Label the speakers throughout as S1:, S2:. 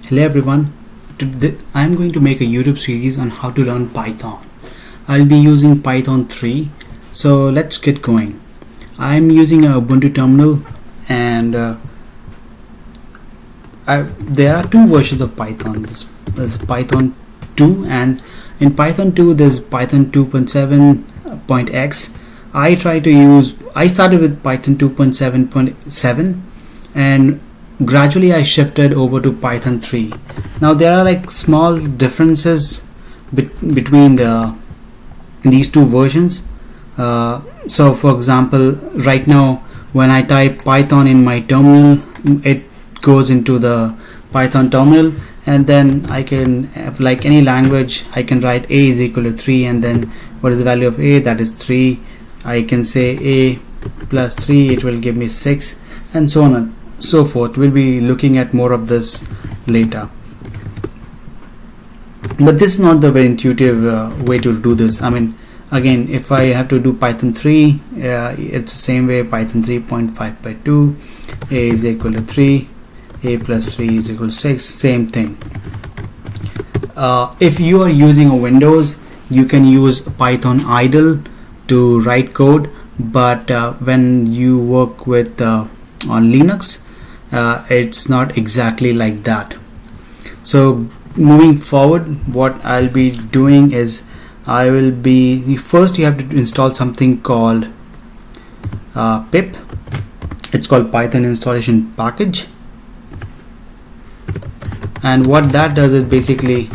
S1: Hello everyone, I'm going to make a YouTube series on how to learn Python. I'll be using Python 3, so let's get going. I'm using a Ubuntu terminal and there are two versions of Python. There's Python 2 and in Python 2 there's Python 2.7.x. I started with Python 2.7.7 and gradually I shifted over to Python 3. Now there are like small differences between these two versions. So for example, right now when I type Python in my terminal, it goes into the Python terminal, and then I can have, like any language, I can write a is equal to 3, and then what is the value of a? That is 3. I can say a plus 3, it will give me 6, and so on and so forth. We'll be looking at more of this later, but this is not the very intuitive way to do this. I mean, again, if I have to do Python 3, it's the same way. Python 3.5 by 2, a is equal to 3, a plus 3 is equal to 6, same thing. If you are using a Windows, you can use Python idle to write code, but when you work with on Linux, it's not exactly like that. So moving forward, what I'll be doing is first you have to install something called pip. It's called Python installation package, and what that does is basically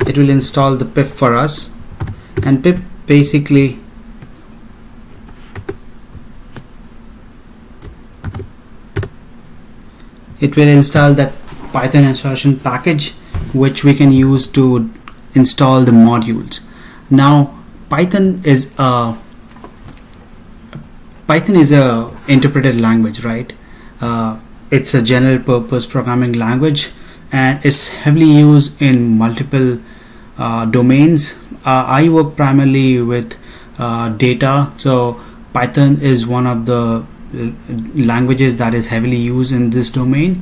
S1: it will install the pip for us, and pip basically it will install that Python installation package, which we can use to install the modules. Now Python is a interpreted language, right? It's a general purpose programming language, and it's heavily used in multiple domains. I work primarily with data, so Python is one of the languages that is heavily used in this domain.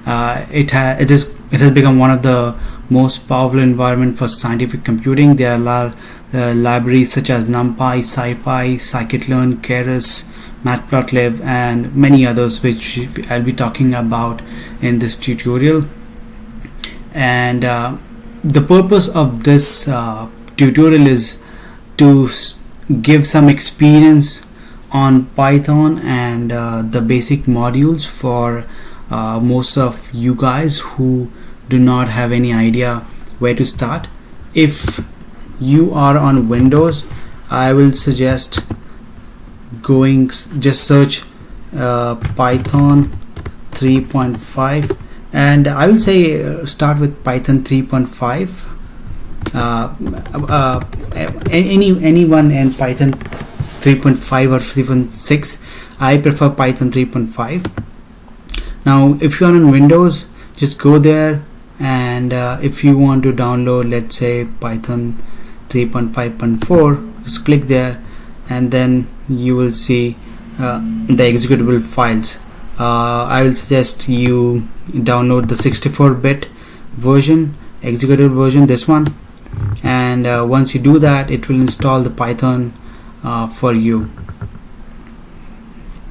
S1: It has become one of the most powerful environment for scientific computing. There are libraries such as NumPy, SciPy, Scikit-learn, Keras, Matplotlib, and many others, which I'll be talking about in this tutorial. And the purpose of this tutorial is to give some experience on Python and the basic modules for most of you guys who do not have any idea where to start. If you are on Windows, I will suggest just search Python 3.5, and I will say start with Python 3.5. Anyone in Python 3.5 or 3.6. I prefer Python 3.5. Now if you are on Windows, just go there, and if you want to download, let's say Python 3.5.4, just click there, and then you will see the executable files. I will suggest you download the 64-bit version, executable version, this one, and once you do that, it will install the Python for you.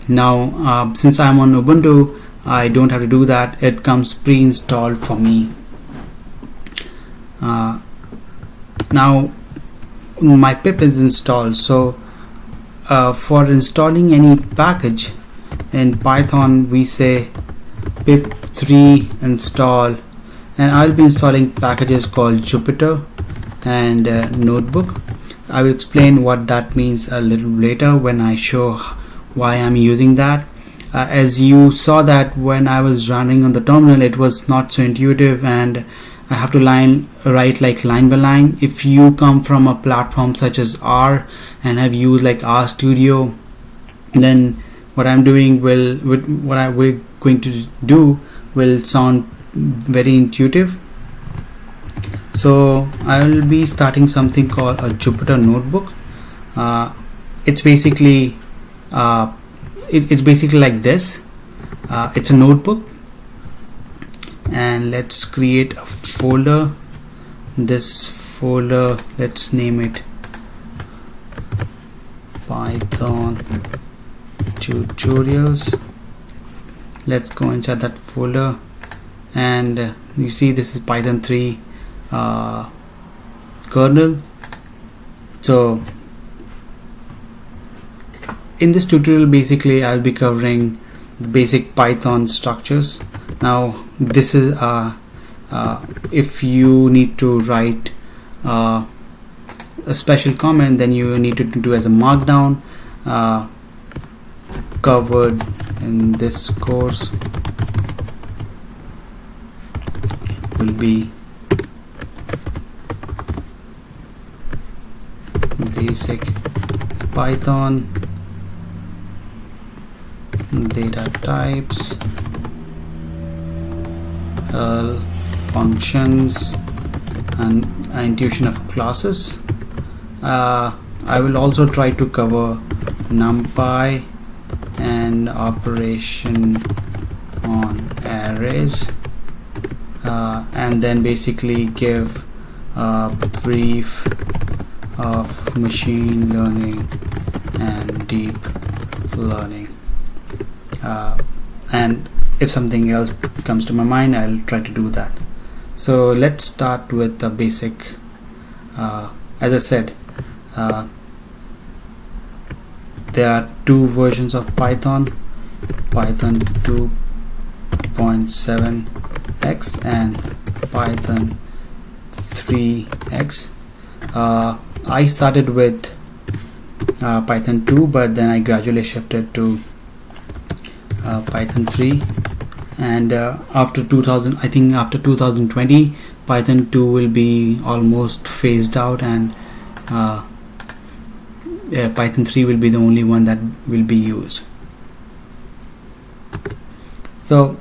S1: Now since I'm on Ubuntu, I don't have to do that. It comes pre-installed for me. Now my pip is installed, so for installing any package in Python, we say pip 3 install, and I'll be installing packages called Jupyter and Notebook. I will explain what that means a little later when I show why I'm using that. As you saw that when I was running on the terminal, it was not so intuitive, and I have to write like line by line. If you come from a platform such as R and have used like RStudio, then what I'm doing we're going to do will sound very intuitive. So I will be starting something called a Jupyter Notebook. It's basically it's basically like this. It's a notebook, and let's create a folder. This folder, let's name it Python tutorials. Let's go inside that folder, and you see this is Python 3 kernel. So in this tutorial, basically I'll be covering the basic Python structures. Now this is if you need to write a special comment, then you need to do as a markdown, covered in this course will be basic Python data types, functions, and intuition of classes. I will also try to cover NumPy and operation on arrays, and then basically give a brief of machine learning and deep learning, and if something else comes to my mind, I'll try to do that. So let's start with the basic. As I said, there are two versions of Python 2.7x and Python 3x. I started with Python 2, but then I gradually shifted to Python 3, and after 2020 Python 2 will be almost phased out, and Python 3 will be the only one that will be used. So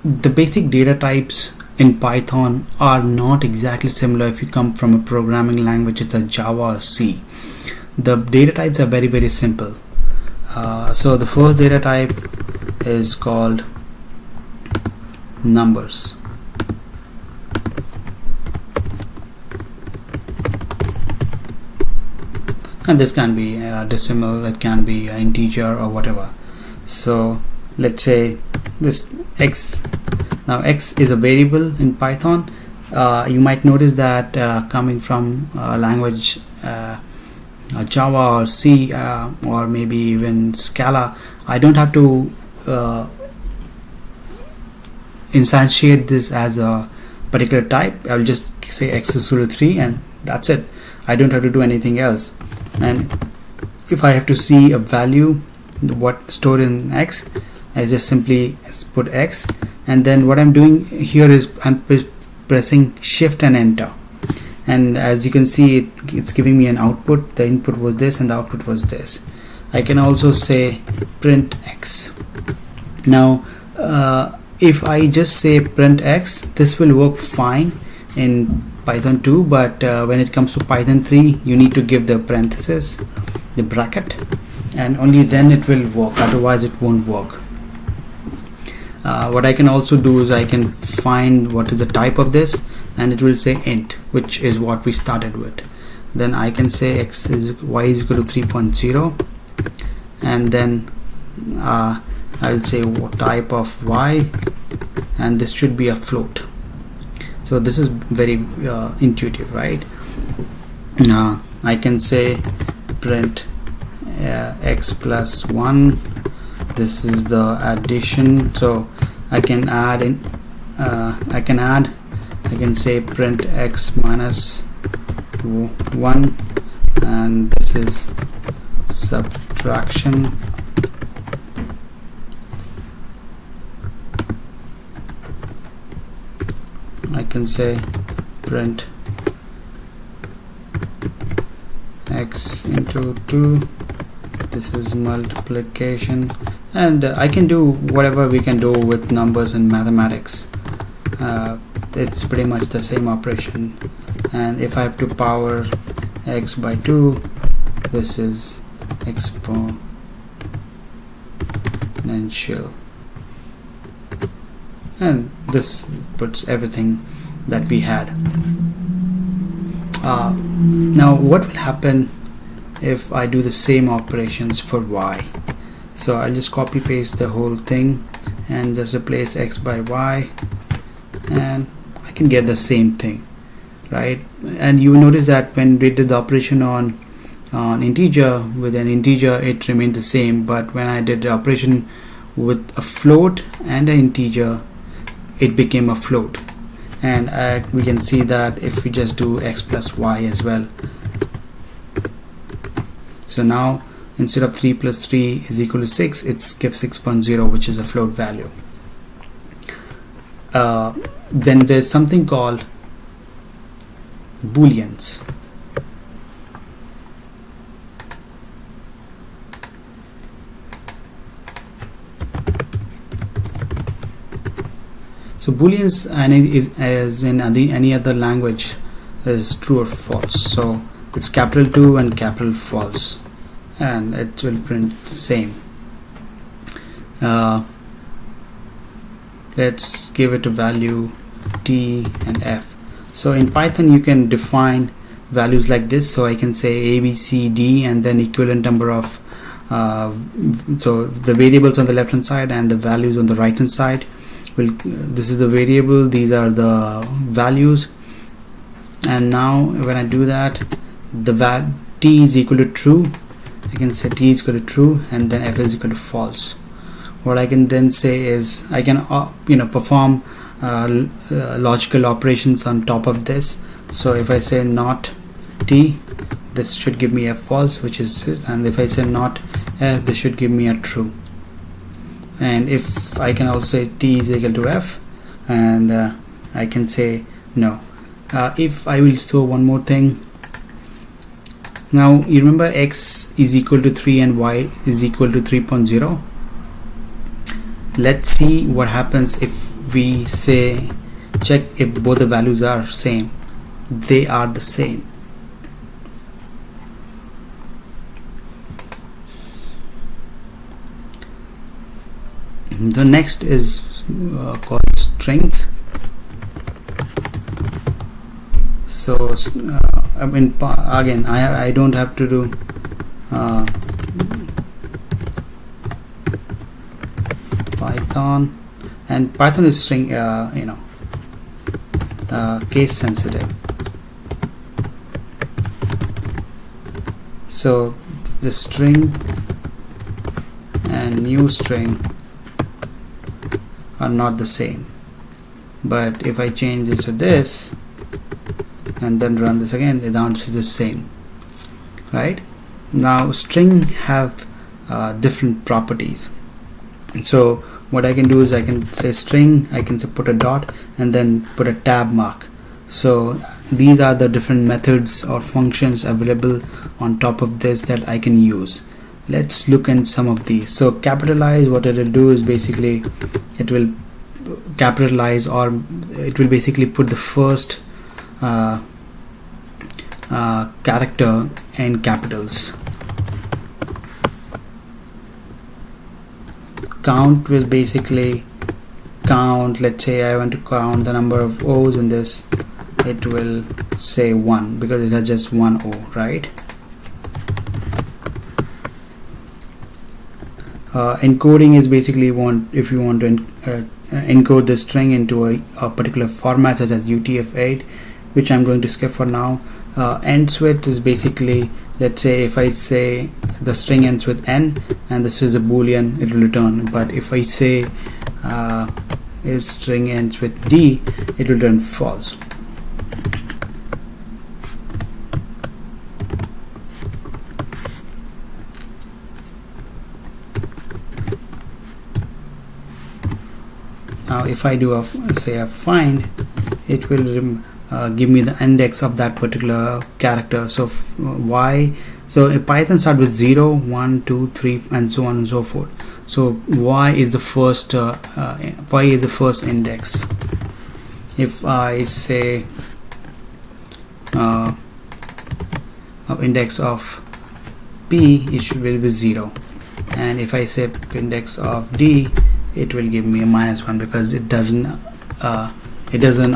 S1: the basic data types in Python are not exactly similar if you come from a programming language such as Java or C. The data types are very, very simple. So the first data type is called numbers. And this can be decimal, it can be an integer or whatever. So let's say this x. Now x is a variable in Python. You might notice that coming from language Java or C or maybe even Scala, I don't have to instantiate this as a particular type. I'll just say x is equal to 3 and that's it. I don't have to do anything else. And if I have to see a value what stored in x, I just simply put x, and then what I'm doing here is I'm pressing shift and enter, and as you can see it's giving me an output. The input was this and the output was this. I can also say print x. Now if I just say print x, this will work fine in Python 2, but when it comes to Python 3 you need to give the parenthesis, the bracket, and only then it will work, otherwise it won't work. What I can also do is I can find what is the type of this, and it will say int, which is what we started with. Then I can say y is equal to 3.0, and then I'll say what type of y, and this should be a float. So this is very intuitive, right? I can say print x plus 1. This is the addition, so I can add in. I can say print x minus 1, and this is subtraction. I can say print x into 2. This is multiplication, and I can do whatever we can do with numbers in mathematics. It's pretty much the same operation. And if I have to power x by 2, this is exponential, and this puts everything that we had. Now what will happen if I do the same operations for y? So I'll just copy paste the whole thing and just replace x by y, and I can get the same thing, right? And you will notice that when we did the operation on integer with an integer, it remained the same, but when I did the operation with a float and an integer, it became a float. And we can see that if we just do x plus y as well. So now instead of 3 plus 3 is equal to 6, it's gives 6.0, which is a float value. Then there's something called booleans. So booleans, as in any other language, is true or false. So it's capital true and capital false, and it will print the same. Let's give it a value t and f. So in Python you can define values like this. So I can say a, b, c, d, and then equivalent number of so the variables on the left hand side and the values on the right hand side. This is the variable, these are the values, and now when I do that, the t is equal to true, I can say t is equal to true, and then f is equal to false. What I can then say is I can perform logical operations on top of this. So if I say not t, this should give me a false, which is, and if I say not f, this should give me a true. And if I can also say t is equal to f, and I can say no. If I will show one more thing. Now you remember x is equal to 3 and y is equal to 3.0. Let's see what happens if we say check if both the values are same. They are the same. The next is called strings. So I mean, again, I don't have to do Python, and Python is string case sensitive. So the string and new string are not the same, but if I change this to this and then run this again, the answer is the same, right? Now string have different properties. So what I can do is I can say string, I can put a dot and then put a tab mark. So these are the different methods or functions available on top of this that I can use. Let's look at some of these. So capitalize, what it will do is basically it will capitalize, or it will basically put the first character in capitals. Count will basically count, let's say I want to count the number of O's in this, it will say 1 because it has just one O, right? Encoding is basically if you want to encode the string into a particular format such as UTF-8, which I'm going to skip for now. Ends with is basically, let's say if I say the string ends with n and this is a boolean, it will return. But if I say if string ends with d, it will return false. Now if I do a find, it will give me the index of that particular character. So y, so if Python start with 0, 1, 2, 3 and so on and so forth. So y is the first index. If I say index of p, it should be 0. and if I say index of D, it will give me a -1 because it doesn't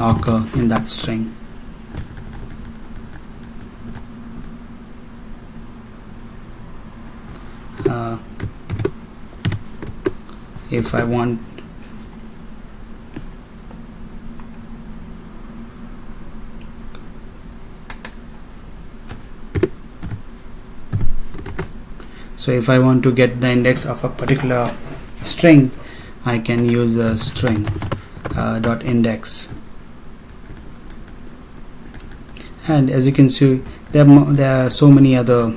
S1: occur in that string. If I want to get the index of a particular string, I can use a string dot index, and as you can see, there are so many other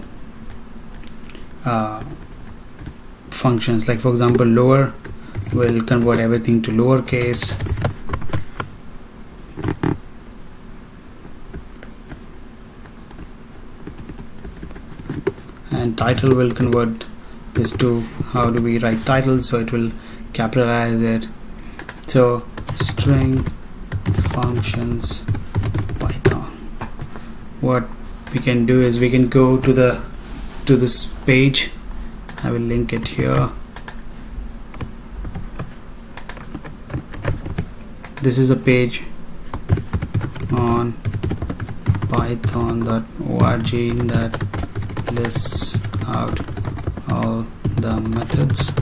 S1: functions. Like for example, lower will convert everything to lowercase, and title will convert this to how do we write title, so it will capitalize it. So string functions Python. What we can do is we can go to this page. I will link it here. This is a page on python.org that lists out all the methods.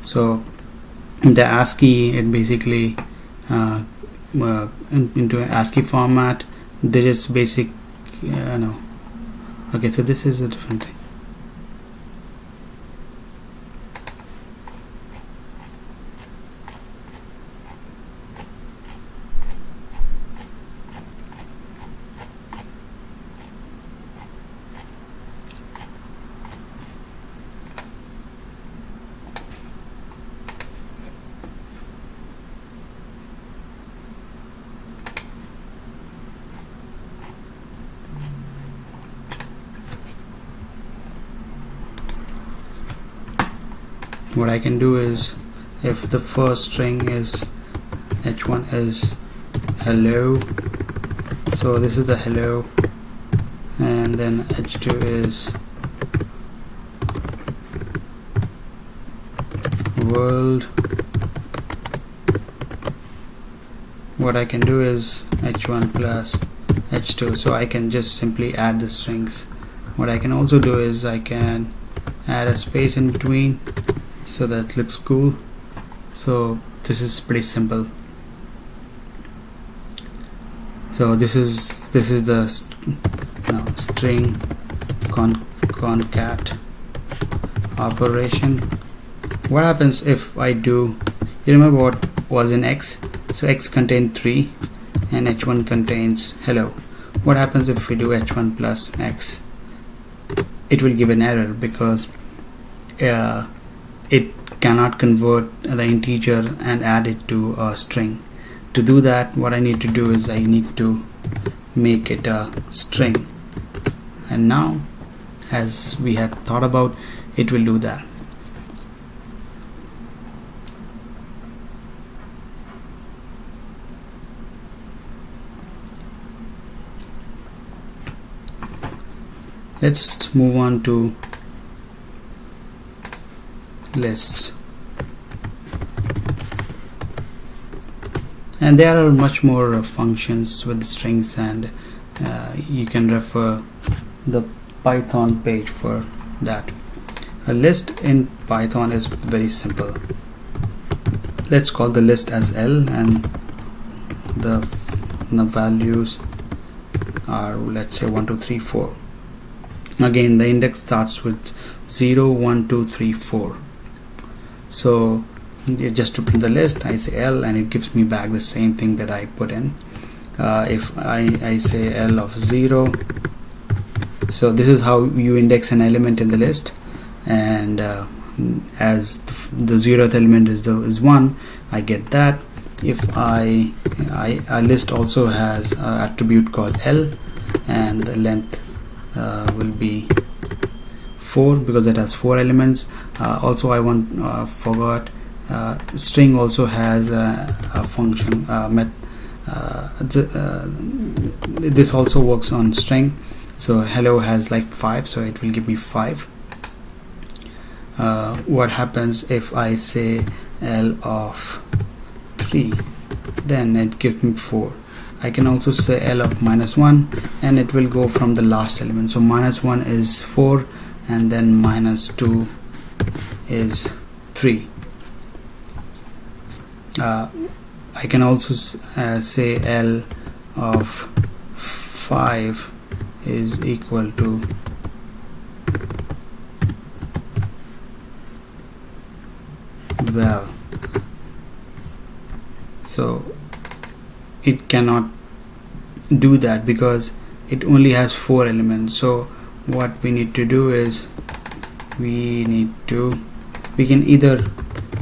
S1: So the ASCII, it basically into an ASCII format, digits basic, no. Okay, so this is a different thing. What I can do is, if the first string is h1 is hello, so this is the hello, and then h2 is world. What I can do is h1 plus h2, so I can just simply add the strings. What I can also do is I can add a space in between, so that looks cool. So this is pretty simple. So this is the string concat operation. What happens if I do, you remember what was in x? So x contained 3 and h1 contains hello. What happens if we do h1 plus x? It will give an error because it cannot convert the integer and add it to a string. To do that, what I need to do is I need to make it a string, and now, as we had thought about, it will do that. Let's move on to lists, and there are much more functions with strings, and you can refer the Python page for that. A list in Python is very simple. Let's call the list as L, and the values are, let's say, 1 2 3 4. Again, the index starts with 0 1 2 3 4. So just to print the list, I say L, and it gives me back the same thing that I put in. If I say L of 0, so this is how you index an element in the list, and as the 0th element is 1, I get that. If a list also has an attribute called L, and the length will be 4 because it has 4 elements. Also, I forgot String also has a function this also works on string. So hello has like 5, so it will give me 5. What happens if I say L of 3, then it gives me 4. I can also say L of -1 and it will go from the last element. So -1 is 4 and then -2 is 3. I can also say L of 5 is equal to well. So it cannot do that because it only has 4 elements. So what we need to do is we can either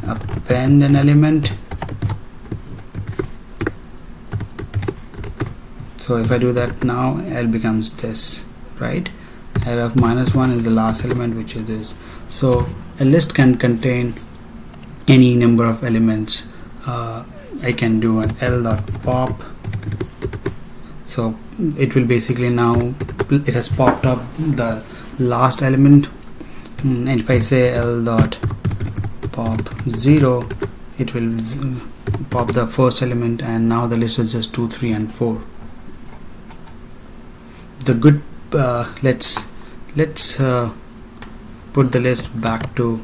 S1: append an element. So if I do that now, L becomes this, right? L of -1 is the last element, which is this. So a list can contain any number of elements. I can do an L dot pop. So it will basically now, it has popped up the last element, and if I say L dot pop 0, it will pop the first element, and now the list is just 2, 3 and 4. The good let's put the list back to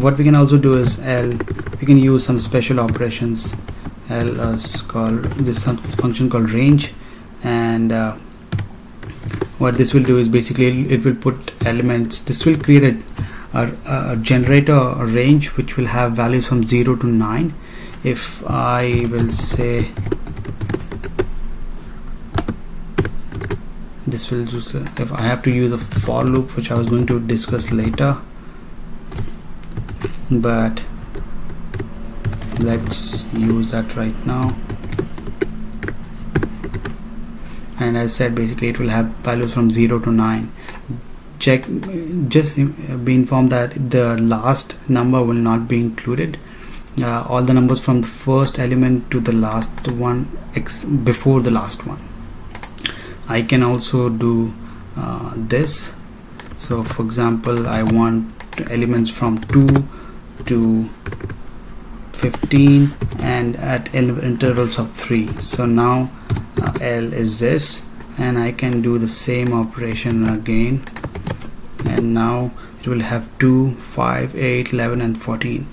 S1: what we can also do is we can use some special operations. L is called this function called range, and what this will do is basically it will put elements. This will create a generator, a range which will have values from 0 to 9. If I will say this will just if I have to use a for loop, which I was going to discuss later, but let's use that right now. And I said basically it will have values from 0 to 9. Just be informed that the last number will not be included. All the numbers from the first element to the last one before the last one. I can also do this. So for example, I want elements from 2 to 15 and at intervals of 3. So now L is this, and I can do the same operation again, and now it will have 2, 5, 8, 11 and 14,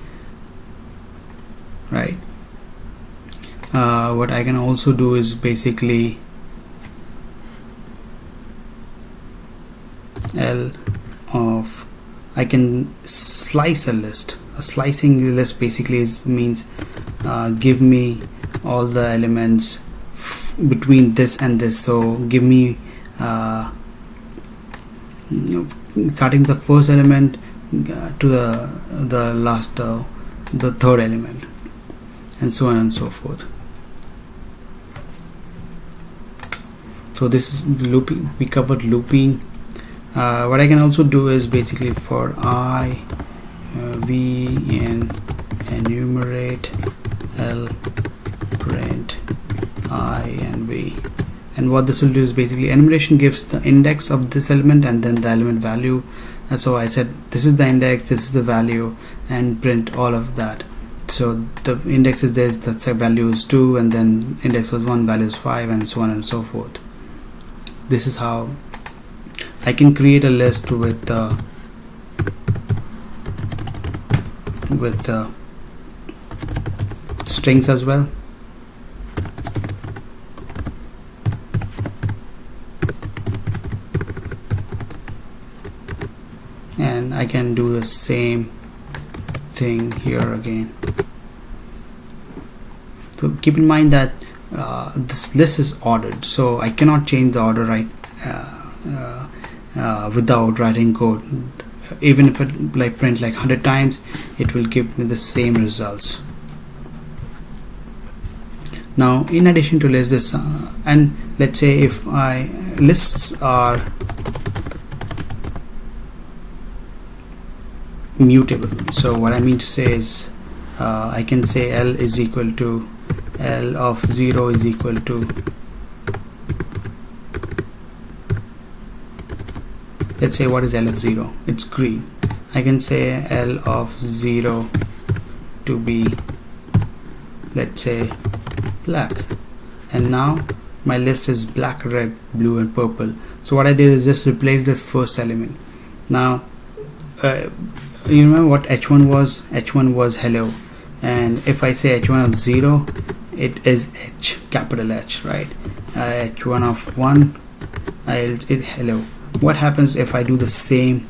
S1: right? What I can also do is basically L of, I can slice a list. A slicing the list basically means give me all the elements between this and this. So give me starting the first element to the last the third element, and so on and so forth. So this is looping. We covered looping. What I can also do is basically for I v in enumerate L print I and v, and what this will do is basically enumeration gives the index of this element and then the element value. And so I said this is the index, this is the value, and print all of that. So the index is this, that's a value is 2, and then index was 1, value is 5, and so on and so forth. This is how I can create a list with strings as well. And I can do the same thing here again. So keep in mind that this list is ordered, so I cannot change the order without writing code. Even if it like print like 100 times, it will give me the same results. Now in addition to list this and let's say if lists are mutable. So what I mean to say is I can say L is equal to L of 0 is equal to, let's say, what is L of 0? It's green. I can say L of 0 to be, let's say, black, and now my list is black, red, blue and purple. So what I did is just replace the first element. Now you remember what h1 was? H1 was hello, and if I say h1 of 0, it is H, capital H, right? H1 of 1, it's hello. What happens if I do the same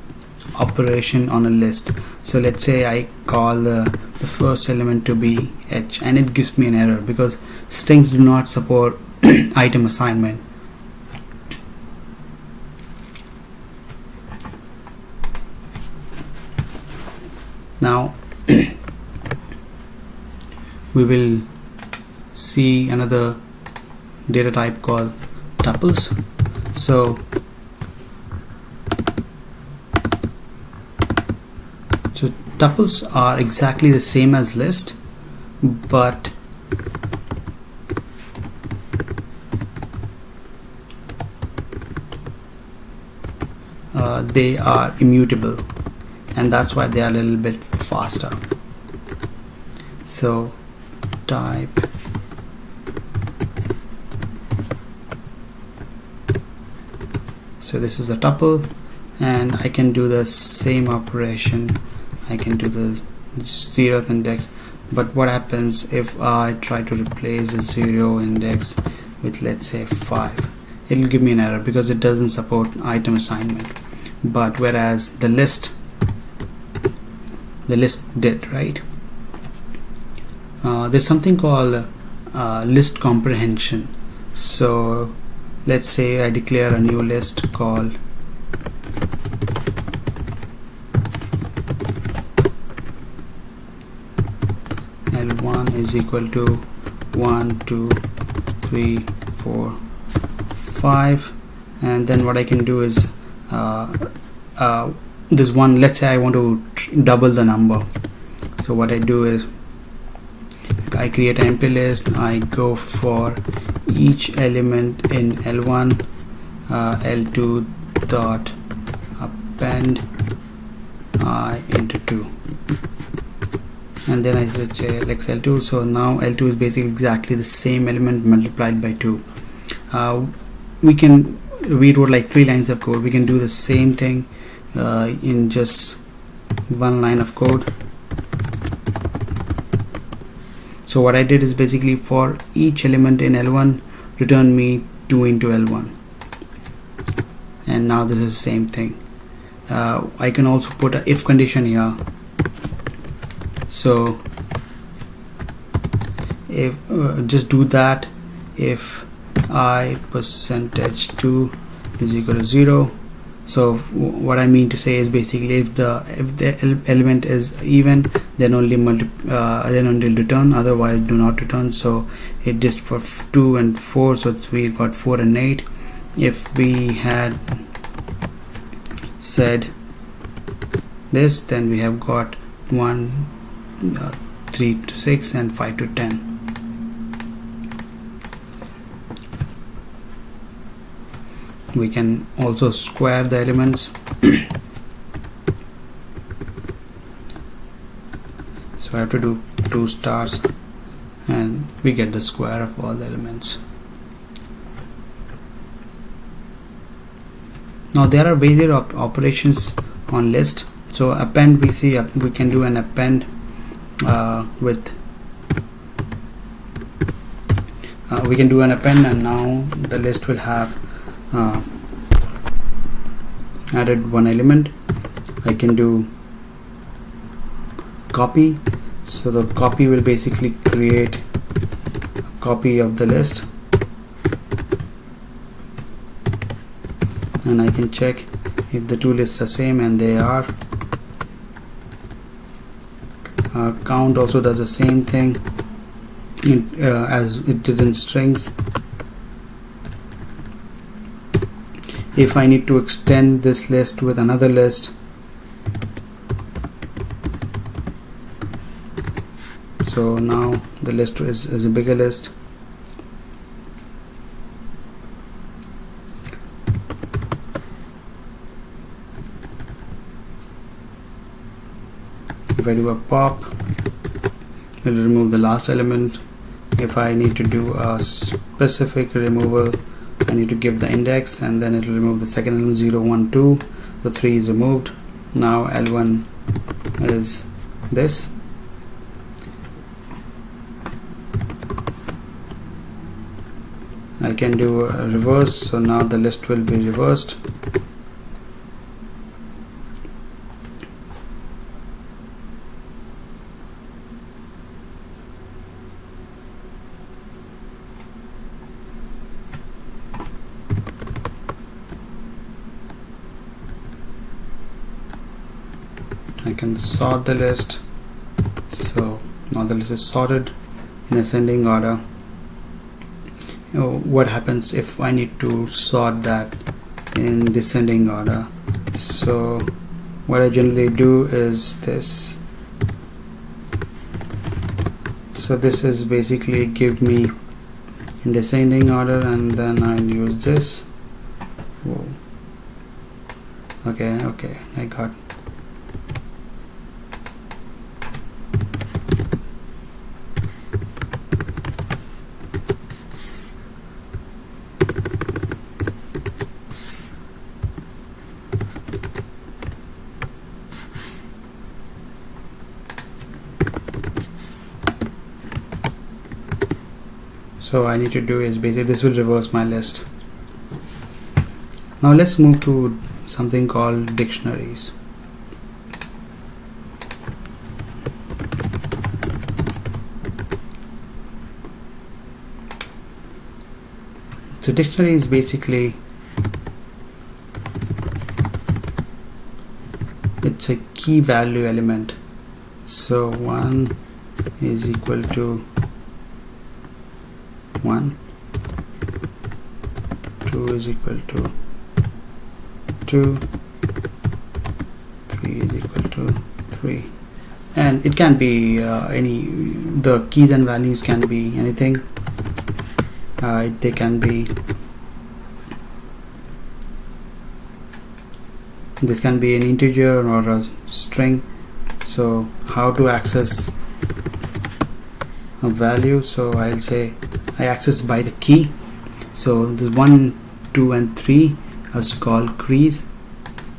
S1: operation on a list? So let's say I call the first element to be H, and it gives me an error because strings do not support item assignment. Now we will see another data type called tuples. So tuples are exactly the same as list, but they are immutable, and that's why they are a little bit faster. So type so this is a tuple, and I can do the same operation. I can do the 0th index, but what happens if I try to replace the 0 index with, let's say, 5? It'll give me an error because it doesn't support item assignment, but whereas the list did, right? There's something called list comprehension. So let's say I declare a new list called L1 is equal to 1 2 3 4 5, and then what I can do is this one, let's say I want to double the number. So what I do is I create an empty list. I go for each element in L1, L2 dot append I into 2, and then I say L2. So now L2 is basically exactly the same element multiplied by 2. We wrote like 3 lines of code. We can do the same thing in just 1 line of code. So what I did is basically for each element in L1 return me 2 into L1, and now this is the same thing. I can also put a if condition here. So if just do that if I percentage 2 is equal to 0. So what I mean to say is basically if the element is even, then only return, otherwise do not return. So it just for 2 and 4, so we got 4 and 8. If we had said this, then we have got 1 3 to 6 and 5 to 10. We can also square the elements. So I have to do 2 stars and we get the square of all the elements. Now there are various operations on list. So append, we can do an append we can do an append, and now the list will have added 1 element. I can do copy. So the copy will basically create a copy of the list, and I can check if the 2 lists are same, and they are. Count also does the same thing as it did in strings. If I need to extend this list with another list, So now the list is a bigger list. If I do a pop, it will remove the last element. If I need to do a specific removal, I need to give the index, and then it will remove the second element 0, 1, 2. The 3 is removed. Now L1 is this. I can do a reverse, so now the list will be reversed. I can sort the list, so now the list is sorted in ascending order. What happens if I need to sort that in descending order? So what I generally do is this. So this is basically give me in descending order, and then I use this. Whoa. Okay, I got. So I need to do is basically this will reverse my list. Now let's move to something called dictionaries. So dictionary is basically, it's a key value element. So 1 is equal to 1, 2 is equal to 2, 3 is equal to 3, and it can be the keys and values can be anything. They can be, this can be an integer or a string. So how to access a value? So I'll say I access by the key. So the 1, 2 and 3 is called keys.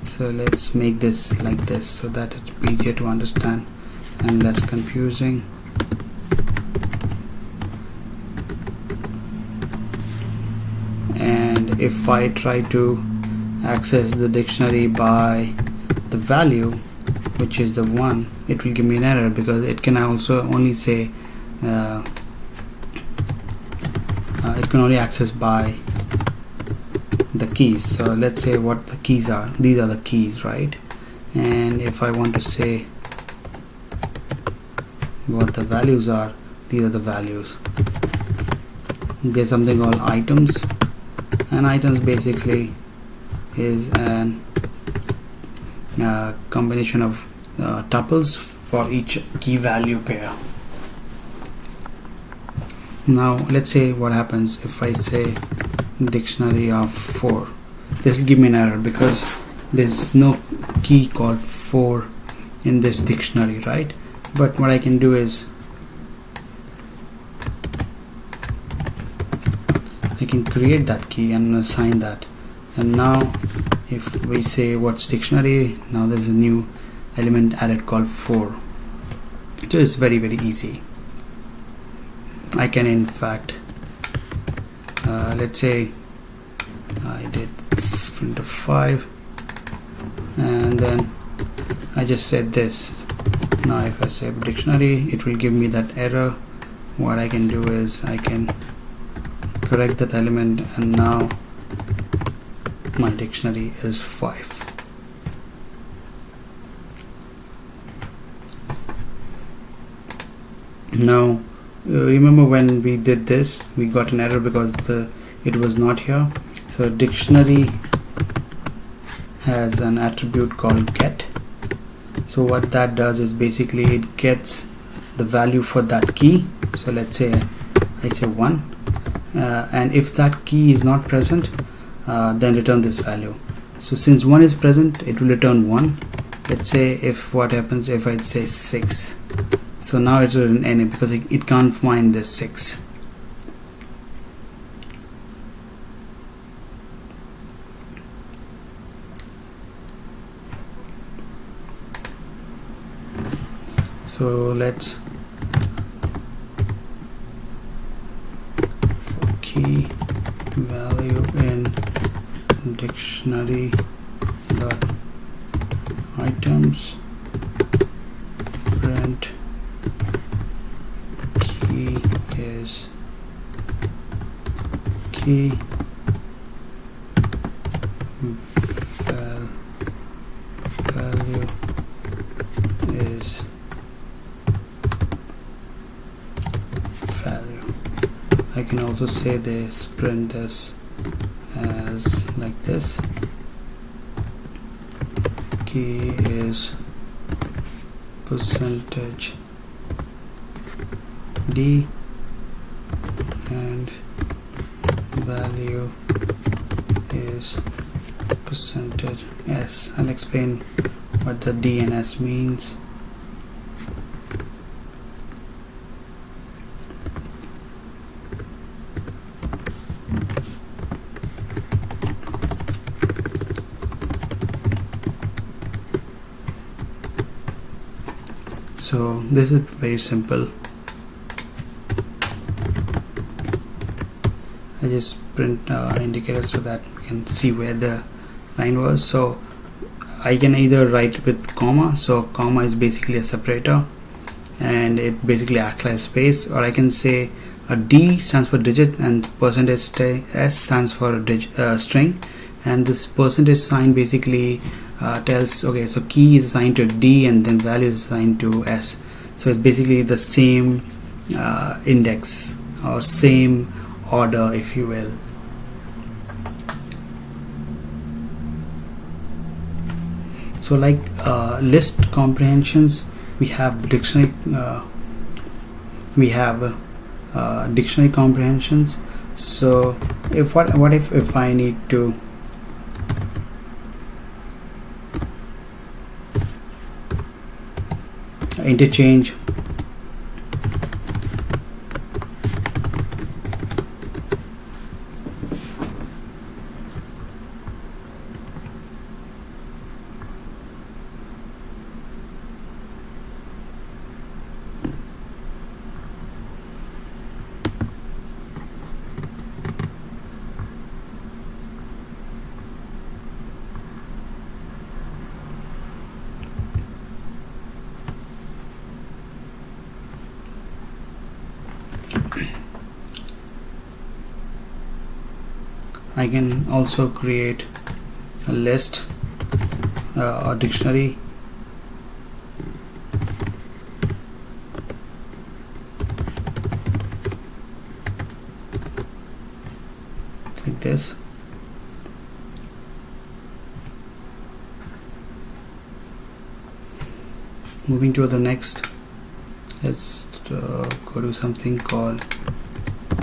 S1: So let's make this like this so that it's easier to understand and less confusing. And if I try to access the dictionary by the value, which is the 1, it will give me an error because it can also only say it can only access by the keys. So let's say what the keys are. These are the keys, right? And if I want to say what the values are, these are the values. There's something called items, and items basically is an combination of tuples for each key value pair. Now let's say what happens if I say dictionary of 4. This will give me an error because there's no key called 4 in this dictionary, right? But what I can do is I can create that key and assign that. And now if we say what's dictionary, now there's a new element added called 4. So it's very easy. I can in fact let's say I did print of 5 and then I just said this. Now if I say dictionary, it will give me that error. What I can do is I can correct that element, and now my dictionary is 5. Now remember when we did this, we got an error because it was not here. So dictionary has an attribute called get. So what that does is basically it gets the value for that key. So let's say I say 1, and if that key is not present, then return this value. So since 1 is present, it will return 1. Let's say if what happens if I say 6, so now it's written any because it can't find this 6. So let's for key value in dictionary dot items print key is key value is value. I can also say this, print this as like this, key is percentage D and value is percentage S. I'll explain what the D and S means. So this is very simple. I just print indicator so that we can see where the line was. So I can either write with comma, so comma is basically a separator and it basically acts like space, or I can say a D stands for digit and percentage S stands for a string, and this percentage sign basically tells, okay, so key is assigned to D and then value is assigned to S. So it's basically the same index or same order, if you will. So like list comprehensions, we have dictionary dictionary comprehensions. So if what if I need to interchange I can also create a list or dictionary like this. Moving to the next, let's go to something called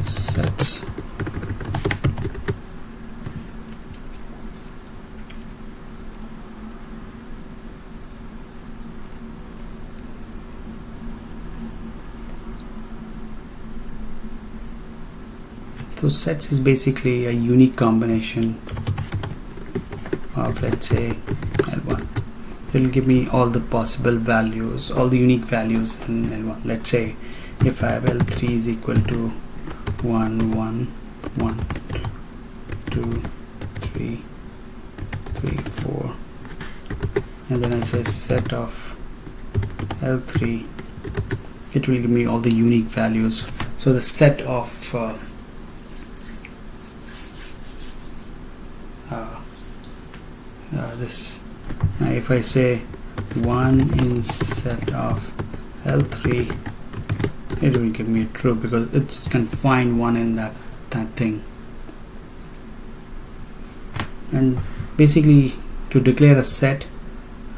S1: sets. So sets is basically a unique combination of, let's say, L1. It will give me all the possible values, all the unique values in L1. Let's say if I have L3 is equal to 1, 1, 1, 2, 3, 3, 4, and then I say set of L3, it will give me all the unique values. So the set of this, now if I say 1 in set of L3, it will give me true because it's can find 1 in that thing. And basically to declare a set,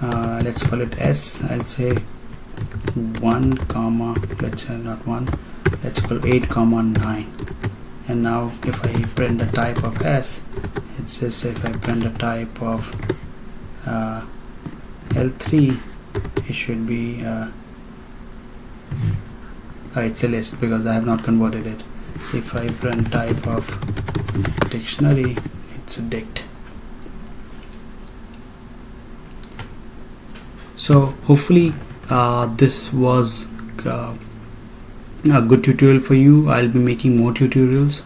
S1: let's call it S. I'll say 1 comma, let's say not 1, let's call 8 comma 9. And now if I print the type of S, it says if I print the type of L3, it should be it's a list because I have not converted it. If I print type of dictionary, it's a dict. So hopefully this was a good tutorial for you. I'll be making more tutorials.